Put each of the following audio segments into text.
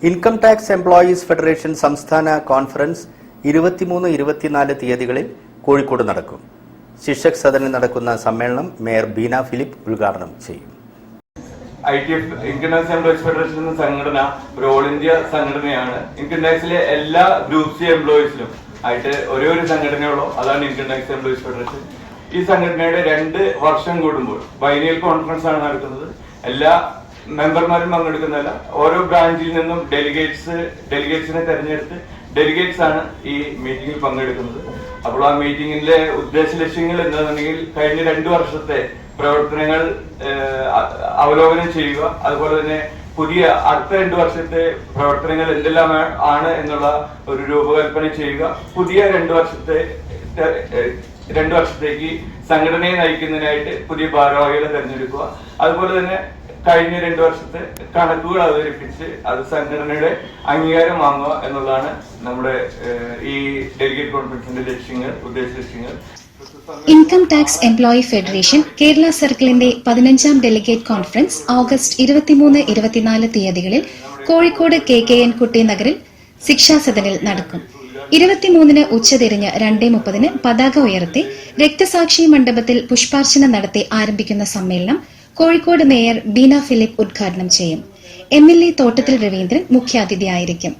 Income tax employees federation സംസ്ഥാന conference 23-24 തീയതികളിൽ കോഴിക്കോട് നടക്കും. ശിക്ഷക് സദനിൽ നടക്കുന്ന സമ്മേളനം മേയർ ബീന ഫിലിപ്പ് ഉദ്ഘാടനം ചെയ്യും. ITF income tax employees federation എന്ന സംഘടന ഒരു ഓൾ ഇന്ത്യ സംഘടനയാണ്. ഇൻകം ടാക്സിലെ എല്ലാ ഗ്രൂപ്പ് സി എംപ്ലോയീസിലും ആയിട്ട് ഒരേ ഒരു സംഘടനയുള്ളൂ, അതാണ് ഇൻകം ടാക്സ് എംപ്ലോയീസ് ഫെഡറേഷൻ. ഈ സംഘടനയുടെ 2 വർഷം കൂടുമ്പോൾ ബൈനിയൽ കോൺഫറൻസ് ആണ് നടക്കുന്നത്. എല്ലാ മെമ്പർമാരും പങ്കെടുക്കുന്നതല്ല, ഓരോ ബ്രാഞ്ചിൽ നിന്നും ഡെലിഗേറ്റ്സിനെ തെരഞ്ഞെടുത്ത് ഡെലിഗേറ്റ്സ് ആണ് ഈ മീറ്റിംഗിൽ പങ്കെടുക്കുന്നത്. അപ്പോൾ ആ മീറ്റിംഗിന്റെ ഉദ്ദേശ ലക്ഷ്യങ്ങൾ എന്താണെന്നുണ്ടെങ്കിൽ കഴിഞ്ഞ 2 വർഷത്തെ പ്രവർത്തനങ്ങൾ അവലോകനം ചെയ്യുക, അതുപോലെ തന്നെ പുതിയ അടുത്ത 2 വർഷത്തെ പ്രവർത്തനങ്ങൾ എന്തെല്ലാം ആണ് എന്നുള്ള ഒരു രൂപകൽപ്പന ചെയ്യുക, പുതിയ 2 വർഷത്തേക്ക് സംഘടനയെ നയിക്കുന്നതിനായിട്ട് പുതിയ ഭാരവാഹികളെ തെരഞ്ഞെടുക്കുക, അതുപോലെ തന്നെ കഴിഞ്ഞ 2 വർഷത്തെ കണക്കുകൾ അവതരിപ്പിച്ച് അത് സംഘടനയുടെ അംഗീകാരം വാങ്ങുക എന്നുള്ളതാണ് നമ്മുടെ ഈ ഡെലിഗേറ്റ് കോൺഫറൻസിന്റെ ഉദ്ദേശ ലക്ഷ്യങ്ങൾ. Income tax employee federation Kerala സർക്കിളിന്റെ 15ാം ഡെലിഗേറ്റ് കോൺഫറൻസ് ഓഗസ്റ്റ് 23-24 തീയതികളിൽ കോഴിക്കോട് KKN കുട്ടി നഗറിൽ ശിക്ഷാസദനിൽ നടക്കും. 23-ന് ഉച്ചതിരിഞ്ഞ് 2:30-ന് പതാക ഉയർത്തി രക്തസാക്ഷി മണ്ഡപത്തിൽ പുഷ്പാർച്ചന നടത്തി ആരംഭിക്കുന്ന സമ്മേളനം കോഴിക്കോട് മേയർ ബീന ഫിലിപ്പ് ഉദ്ഘാടനം ചെയ്യും. MLA തോട്ടത്തിൽ രവീന്ദ്രൻ മുഖ്യാതിഥിയായിരിക്കും.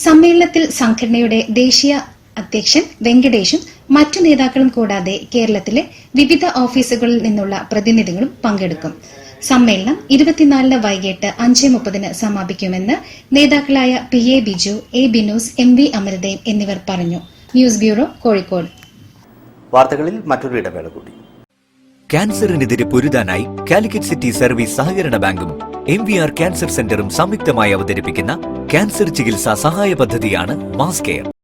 സമ്മേളനത്തിൽ സംഘടനയുടെ ദേശീയ അധ്യക്ഷൻ വെങ്കടേഷും മറ്റു നേതാക്കളും കൂടാതെ കേരളത്തിലെ വിവിധ ഓഫീസുകളിൽ നിന്നുള്ള പ്രതിനിധികളും പങ്കെടുക്കും. സമ്മേളനം 24-ന് വൈകിട്ട് 5:30-ന് സമാപിക്കുമെന്ന് നേതാക്കളായ PA Biju, A Binu's, MV അമരദേവ് എന്നിവർ പറഞ്ഞു. News bureau, Kozhikode. വാർത്തകളിൽ മറ്റൊരു ഇടവേള കൂടി. ക്യാൻസറിനെതിരെ പൊരുതാനായി കാലിക്കറ്റ് സിറ്റി സർവീസ് സഹകരണ ബാങ്കും MVR ക്യാൻസർ സെന്ററും സംയുക്തമായി അവതരിപ്പിക്കുന്ന ക്യാൻസർ ചികിത്സാ സഹായ പദ്ധതിയാണ് മാസ് കെയർ.